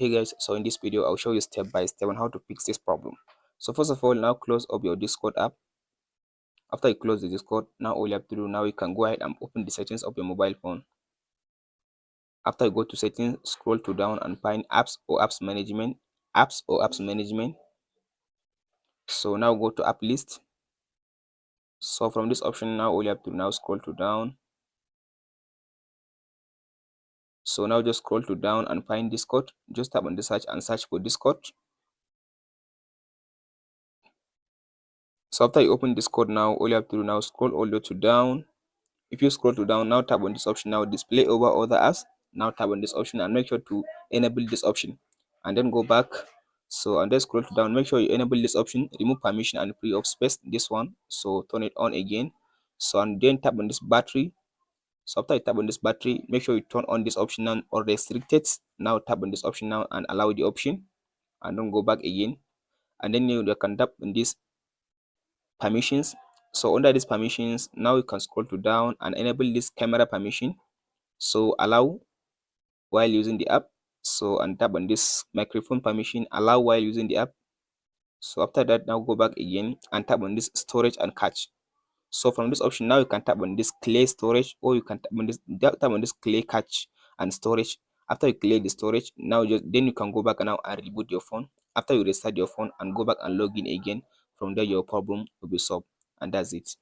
Hey guys, so in this video I'll show you step by step on how to fix this problem. So first of all, now close up your Discord app. After you close the Discord, now all you have to do, now you can go ahead and open the settings of your mobile phone. After you go to settings, scroll to down and find apps or apps management. So now go to app list. So from this option, now all you have to now scroll to down. So now just scroll to down and find Discord. Just tap on the search and search for Discord. So after you open Discord, now all you have to do, now scroll all the way to down. If you scroll to down, now tap on this option, now display over other apps. Now tap on this option and make sure to enable this option, and then go back. So and then scroll to down, make sure you enable this option, remove permission and free up space, this one. So turn it on again. So and then tap on this battery. So after you tap on this battery, make sure you turn on this option now or restricted. Now tap on this option now and allow the option, and then go back again. And then you can tap on this permissions. So under these permissions, now you can scroll to down and enable this camera permission. So allow while using the app. So and tap on this microphone permission, allow while using the app. So after that, now go back again and tap on this storage and cache. So from this option, now you can tap on this clear storage, or you can tap on this clear cache and storage. After you clear the storage, now then you can go back now and reboot your phone. After you restart your phone and go back and log in again, from there your problem will be solved, and that's it.